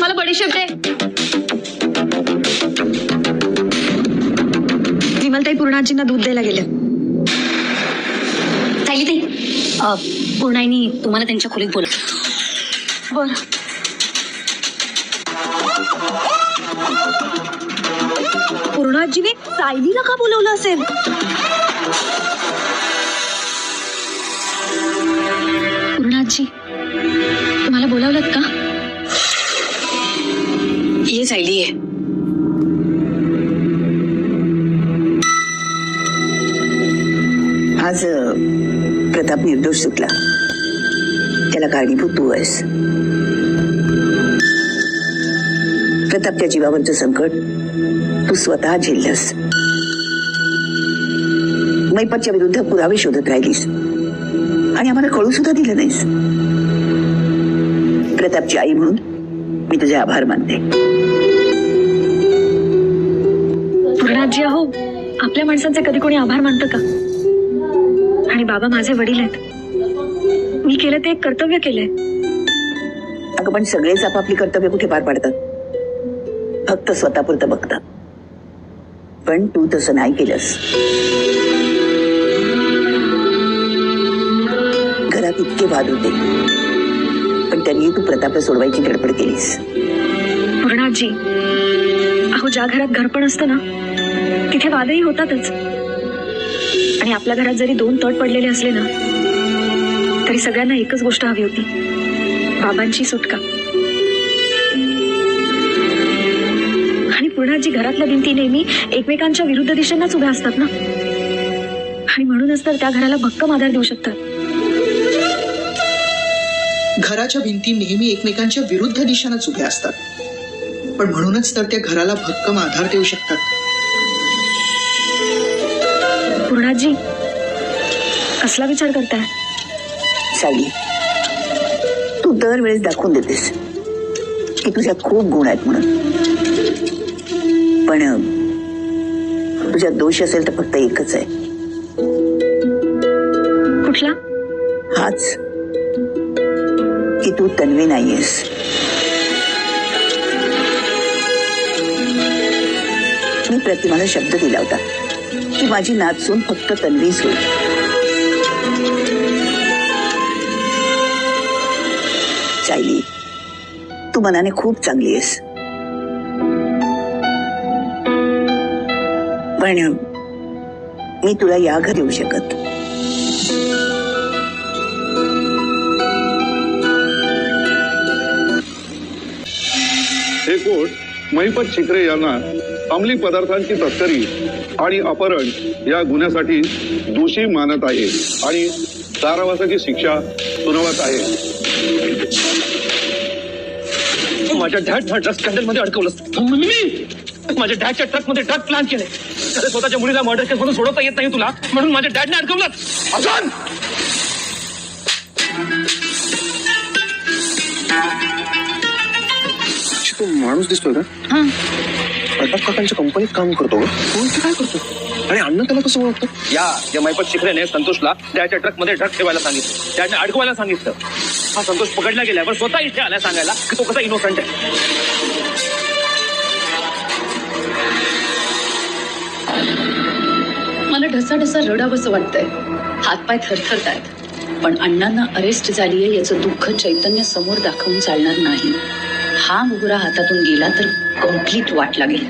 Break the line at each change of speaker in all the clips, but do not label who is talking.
मला बडीशेप दे.
विमलताई पूर्णाजींना दूध द्यायला गेले.
सायली ताई, पूर्णाईनी तुम्हाला त्यांच्या खोलीत बोला.
बर. पूर्णाजीने सायलीला का बोलवलं असेल?
पूर्णाजी, तुम्हाला बोलावलं का? ये सायली ये.
आज प्रताप निर्दोष सुटला. त्याला कारणीभूत तू आहेस. प्रतापच्या जीवावरचं संकट तू स्वतः झेललंस. मैपतच्या विरुद्ध पुरावे शोधत राहिलीस आणि आम्हाला कळू सुद्धा दिलं नाहीस. प्रतापची आई म्हणून मी तुझे आभार मानते.
पूर्णाजी, अहो आपल्या माणसांचे कधी कोणी आभार मानतं का? आणि बाबा माझे वडील आहेत. मी केलं ते एक कर्तव्य केलंय.
अगं पण सगळेच आपापली कर्तव्य कुठे पार पाडतात? फक्त स्वतःपुरतं बघतात. पण तू तसं नाही केलंस. घरात इतके वाद होते पण तरीही तू प्रतापला सोडवायची धडपड केलीस.
पूर्णाजी, अहो ज्या घरात घरपण असतं ना तिथे वादही होतातच. आणि आपल्या घरात जरी दोन तट पडलेले असले ना तरी सगळ्यांना एकच गोष्ट हवी होती, बाबांची सुटका. आणि पूर्णाजी, घरातल्या भिंती नेहमी एकमेकांच्या विरुद्ध दिशेलाच उभ्या असतात ना. आणि म्हणूनच तर त्या घराला भक्कम आधार देऊ शकतात.
घराच्या भिंती नेहमी एकमेकांच्या विरुद्ध दिशांनाच उभ्या असतात, पण म्हणूनच तर त्या घराला भक्कम आधार देऊ शकतात.
पूर्णाजी, कसला विचार करताय?
सायली, तू दरवेळेस दाखवून देतेस की तुझ्यात खूप गुण आहेत म्हणून. पण तुझ्यात दोष असेल तर फक्त एकच आहे.
कुठला?
हाच की तू तन्वी नाहीयेस. मी प्रतिमाला शब्द दिला होता की माझी नाचून फक्त तन्वीच होईल. सायली, तू मनाने खूप चांगली आहेस. पण मी तुला या घरी येऊ शकत.
हे कोर्ट महिपत शिकरे यांना अंमली पदार्थांची तस्करी आणि अपहरण या गुन्ह्यासाठी दोषी मानत आहे आणि कारावासाची शिक्षा सुनावत आहे.
माझ्या डॅडच्या ड्रग्स स्कॅन्डल मध्ये अडकवलंस. मी माझ्या डॅडच्या ट्रक मध्ये ड्रग प्लान केले. अरे स्वतःच्या मुलीला मर्डर केस म्हणून सोडवता येत नाही तुला, म्हणून माझ्या डॅडने अडकवलं. अजून
तू माणूस दिसतोय का? प्रताप काकांच्या कंपनीत काम करतो. काय करतो आणि अण्णा त्याला कसं ओळखतो?
या मैपत शिखरेने संतोषला त्याच्या ट्रक मध्ये ड्रग ठेवायला सांगितलं, त्याने अडकवायला सांगितलं. हा संतोष पकडला गेल्यावर स्वतः इथे आला सांगायला की तो कसा इनोसंट आहे.
मला ढसाढसा रडावंसं वाटतंय. हातपाय थरथरतायत. पण अण्णांना अरेस्ट झालीये याचं दुःख चैतन्य समोर दाखवून चालणार नाही. हा मुहूर्त हातातून गेला तर कंप्लीट वाट लागेल.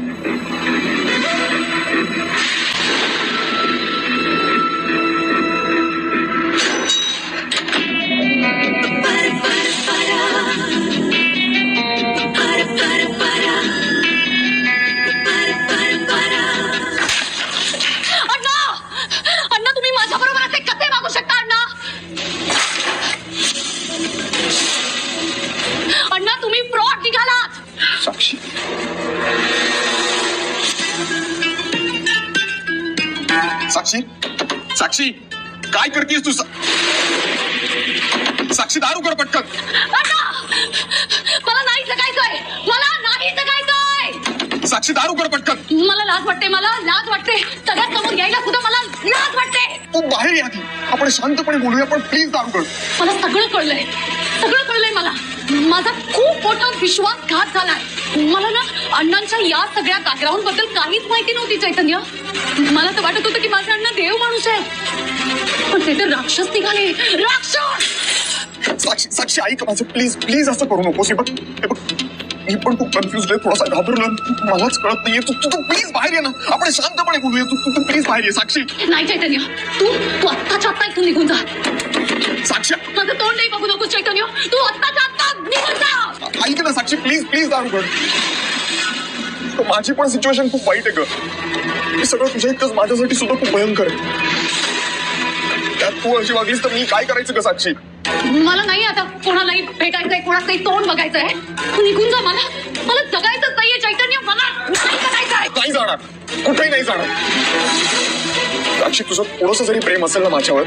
अण्णा, तुम्ही माझ्या बरोबर असे कसे वागू शकता? अण्णा, तुम्ही फ्रॉड निघालात.
साक्षी,
साक्षी, साक्षी, काय करतेस तू? साक्षी, दारू कर पटकन.
अण्णा, मला नाही जगायचंय. मला नाही जगायचंय.
साक्षी, दारू कर पटकन.
मला लाज वाटते. मला लाज वाटते. सगळ्यात समोर यायला सुद्धा मला लाज वाटते.
तू बाहेर या. आपण शांतपणे बोलूया, पण प्लीज दारू कर.
मला सगळं कळलंय. सगळं कळलंय मला. माझा खूप मोठा विश्वासघात झालाय. मला ना अण्णांच्या या सगळ्या बॅकग्राऊंड बद्दल काहीच माहिती नव्हती चैतन्य. मला तर वाटत होतं की माझे अण्णा देव माणूस आहे, पण ते तर राक्षस निघाले. राक्षस!
साक्षी साक्षी ऐक माझं, प्लीज प्लीज असं करू नकोस. हे बघ मी पण खूप कन्फ्युज आहे, थोडासा घाबरलो, मलाच कळत नाहीये. तू प्लीज बाहेर ये ना, आपण शांतपणे बोलूया. तू प्लीज बाहेर ये साक्षी.
नाही चैतन्य, तू आत्ताच्या आत्ता इथून निघून जा.
साक्षी
माझं तोंड नाही बघू नको चैतन्य, तू आत्ताच्या आत्ता निघून जा.
ऐक ना साक्षी, प्लीज प्लीज दारू कर. माझी पण सिच्युएशन खूप वाईट आहे ग. हे सगळं तुझ्या इतकंच माझ्यासाठी सुद्धा खूप भयंकर आहे. त्यात तू अशी वागलीस तर मी काय करायचं ग साक्षी?
मला नाही आता कोणालाही भेटायचंय, कोणाचंही तोंड बघायचंय. तू निघून जा. मला जगायचंच नाहीये चैतन्य, मला नाही करायचंय.
नाही जाणार, कुठेही नाही जाणार. साक्षी तुझं थोडंसं जरी प्रेम असेल ना माझ्यावर,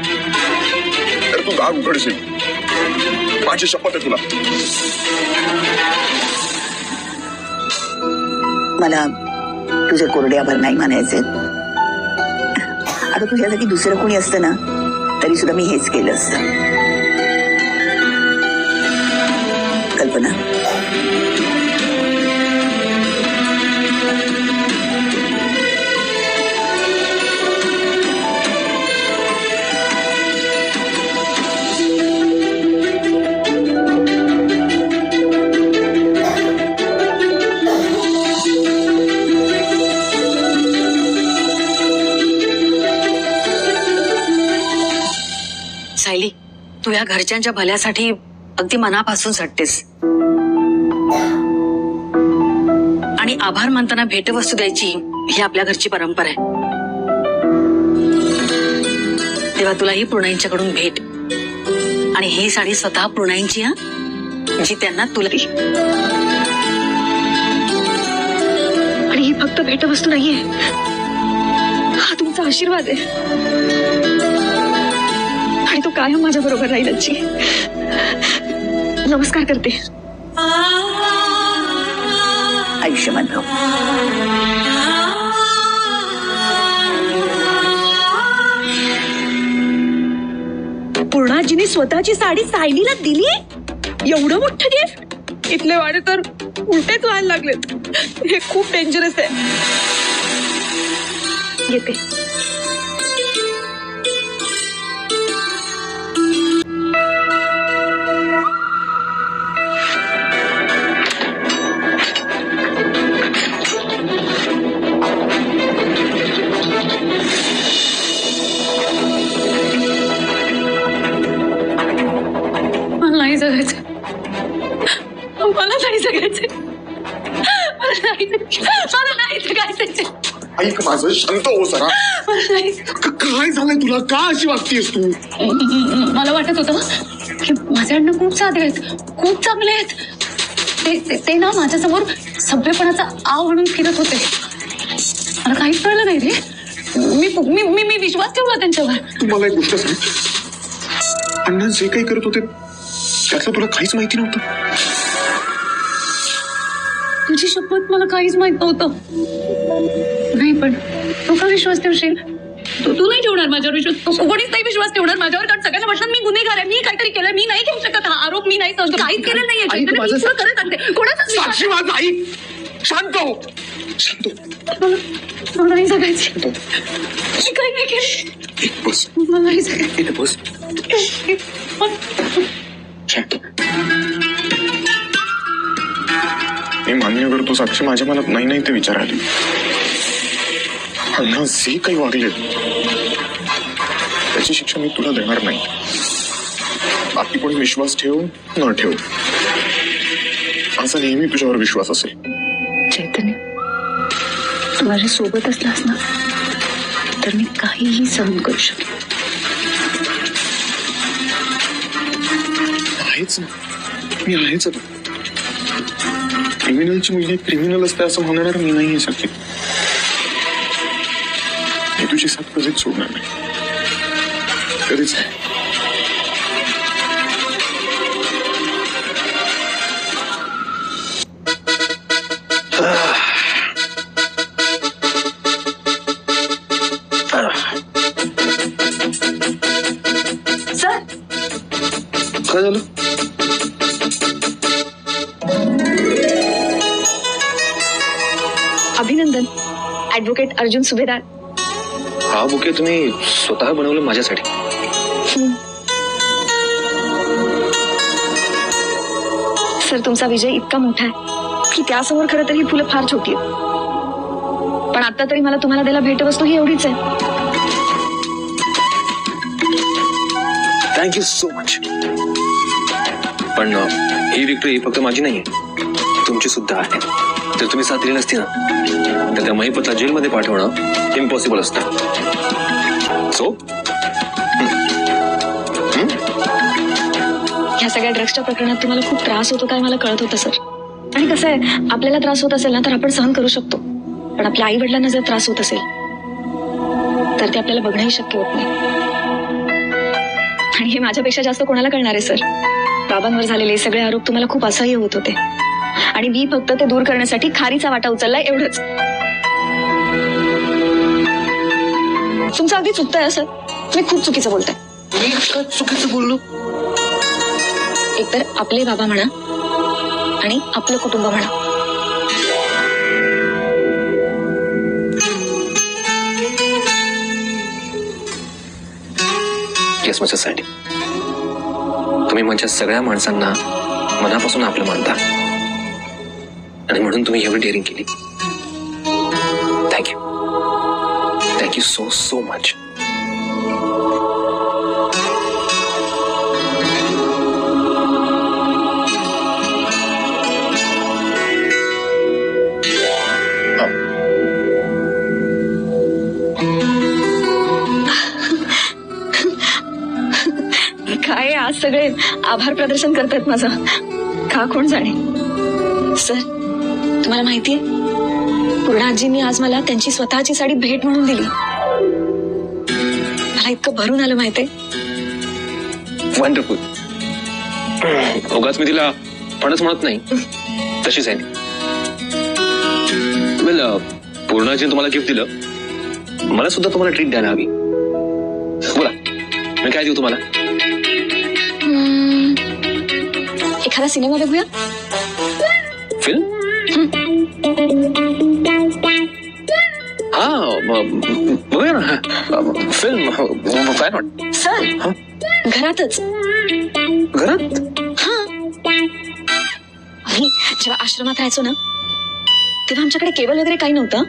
तर तू दार उघडशील. माझी शपथ आहे तुला.
मला तुझे कोरडे आभार नाही मानायचे. आता तुझ्यासाठी दुसरं कोणी असतं ना तरी सुद्धा मी हेच केलं असतं. कल्पना,
सायली, तू या घरच्यांच्या भल्यासाठी अगदी मनापासून झटतेस. आणि आभार मानताना भेटवस्तू द्यायची ही आपल्या घरची परंपरा आहे. तेव्हा तुला ही प्रणयींच्याकडून भेट. आणि ही साडी स्वतः प्रणयींची, हा, जी त्यांना तुला दी.
आणि ही फक्त भेटवस्तू नाहीये, हा तुमचा आशीर्वाद आहे. आणि तो कायम माझ्या बरोबर राहील. आजी, नमस्कार करते.
आयुष्यमान भाऊ.
पूर्णाजीने स्वतःची साडी सायलीला दिली. एवढं मोठं गिफ्ट. इथले वाडे तर उलटेच व्हायला लागलेत. हे खूप डेंजरस आहे. येते.
मला नाही जगायचं.
ऐक माझं, शांत हो जरा. काय झालंय तुला? का अशी वागतेस तू?
मला वाटत होतं की माझे अण्णा खूप साधे आहेत, खूप चांगले आहेत. ते ना माझ्यासमोर सभ्यपणाचा आव म्हणून फिरत होते. मला काहीच कळलं नाही रे. मी विश्वास ठेवला त्यांच्यावर.
तू मला एक गोष्ट सांग, अण्णा जे काही करत होते त्यातलं तुला काहीच माहिती नव्हतं?
तुझी शपथ, मला काहीच माहित नव्हतं. नाही, पण तू का विश्वास ठेवशील? तू नाही ठेवणार माझ्यावर विश्वास. तू कोणीच नाही विश्वास ठेवणार माझ्यावर, कारण सगळ्यांना वाटतं मी गुन्हेगार आहे, मी काहीतरी केलं. मी नाही घेऊ शकत हा आरोप. मी नाही सहन करत. काहीच केलं नाहीये. खरं सांगते. कोणाचाच विश्वास.
साक्षी माझं ऐक, शांत हो. शांत हो.
मला नाही जगायचं. मी काही नाही केलं.
बस,
मला नाही जगायचं.
इथे बस. शांत. मी मान्य करतो साक्षी, माझ्या मनात नाही नाही ते विचार आले. अण्णा जे काही वागले त्याची शिक्षा मी तुला देणार नाही. बाकी कोणी विश्वास ठेव न ठेव, माझा नेहमी तुझ्यावर विश्वास असेल.
चैतन्य, तू माझ्या सोबत असलास ना तर मी काहीही सहन करू शकतो.
आहेच ना, मी आहेच. क्रिमिनलची मुलगी क्रिमिनल असते असं म्हणणार मी नाहीये साक्षी. मी तुझी साथ कधीच सोडणार नाही, कधीच नाही.
सर,
काय झालं?
ऍडव्होकेट अर्जुन सुभेदार.
हा बुके तुम्ही स्वतः बनवलं माझ्यासाठी?
सर, तुमचा विजय इतका मोठा आहे की त्यासमोर खरं तर ही फुलं फार छोटी आहेत. पण आता तरी मला तुम्हाला द्यायला भेटवस्तू ही एवढीच आहे.
Thank you so much. पण ही विक्ट्री फक्त माझी नाहीये, तुमची सुद्धा आहे. जर तुम्ही साथ दिली नसती ना तर त्या महिपतला जेलमध्ये पाठवणं इम्पॉसिबल असतं. सो
ह्या सगळ्या ड्रग्सच्या प्रकरणात तुम्हाला खूप त्रास होतो काय मला कळत होतं सर. आणि कसं आहे, आपल्याला त्रास होत असेल ना तर आपण सहन करू शकतो, पण आपल्या आई वडिलांना जर त्रास होत असेल तर ते आपल्याला बघणंही शक्य होत नाही. आणि हे माझ्यापेक्षा जास्त कोणाला कळणार आहे सर. बाबांवर झालेले सगळे आरोप तुम्हाला खूप असह्य होत होते आणि मी फक्त ते दूर करण्यासाठी खारीचा वाटा उचललाय, एवढंच. तुमचं अगदी चुकतंय सर, तुम्ही खूप चुकीचं बोलताय.
मी काय चुकीचं बोललो?
एकतर आपले बाबा म्हणा आणि आपलं कुटुंब म्हणा.
येस मिस्टर सँडी, तुम्ही माझ्या सगळ्या माणसांना मनापासून आपलं मानता आणि म्हणून तुम्ही एवढी डेअरिंग केली. Thank you. Thank you so so much.
काय आज सगळे आभार प्रदर्शन करतायत माझं, का कोण जाणे. सर, तुम्हाला माहितीये पूर्ण आजींनी आज मला त्यांची स्वतःची साडी भेट म्हणून दिली. मला इतकं भरून आलं माहितीये.
वंडरफुल. उगाच मी तिला फणच म्हणत नाही, तशीच आहे. वेल, पूर्णाजीने तुम्हाला गिफ्ट दिलं, मला सुद्धा तुम्हाला ट्रीट द्यायला हवी. बोला, मी काय देऊ तुम्हाला?
एखादा सिनेमा बघूया.
फिल्म? हा, बघूया ना फिल्म. काय नॉट
सर, घरातच.
घरात?
हा, आम्ही जेव्हा आश्रमात राहायचो ना तेव्हा आमच्याकडे केबल वगैरे काही नव्हतं,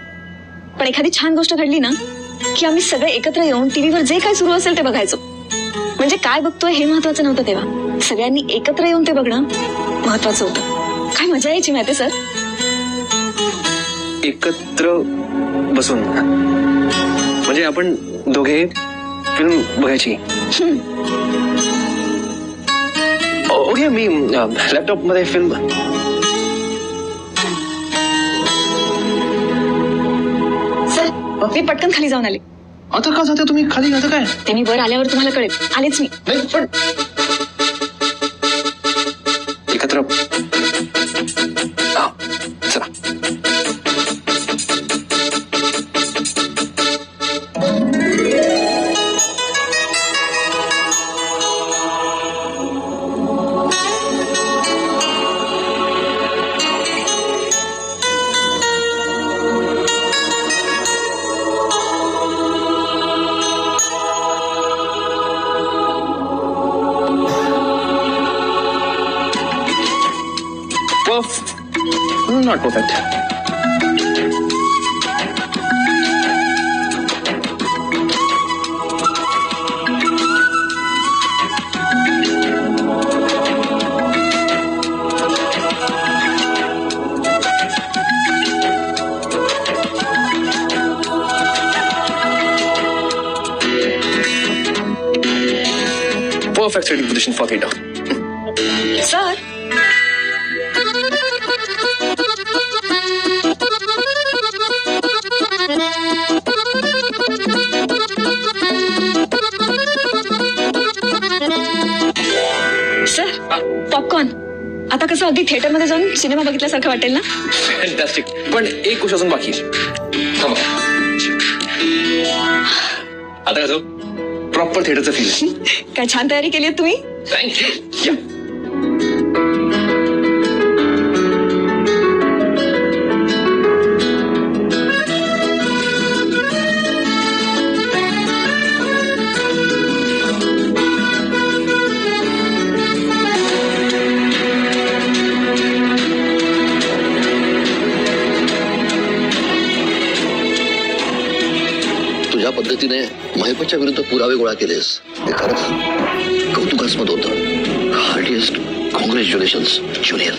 पण एखादी छान गोष्ट घडली ना की आम्ही सगळे एकत्र येऊन टीव्हीवर जे काय सुरू असेल ते बघायचो. म्हणजे काय बघतोय हे महत्वाचं नव्हतं तेव्हा, सगळ्यांनी एकत्र येऊन ते बघणं महत्वाचं होतं. काय मजा यायची माहिती सर.
एकत्र बसून म्हणजे आपण दोघे फिल्म बघायची. ओके, मी लॅपटॉप मध्ये फिल्म.
सर, मी पटकन खाली जाऊन आले.
आता का जाते तुम्ही खाली? आता काय
ते मी वर आल्यावर तुम्हाला कळेल. आलेच मी.
नाही, पण एकत्र. चला. Not perfect. Perfect sitting position for theater.
Sir, popcorn. आता कसं अगदी थिएटर मध्ये जाऊन सिनेमा बघितल्यासारखं वाटेल ना.
फॅन्टॅस्टिक. पण एक गोष्ट अजून बाकी आहे. आता कसं प्रॉपर थिएटरचं फील.
काय छान तयारी केली आहे तुम्ही.
थँक्यू. या.
पद्धतीने महिपतच्या विरुद्ध पुरावे गोळा केलेस हे खरंच कौतुकास्पद होतं. Heartiest congratulations junior.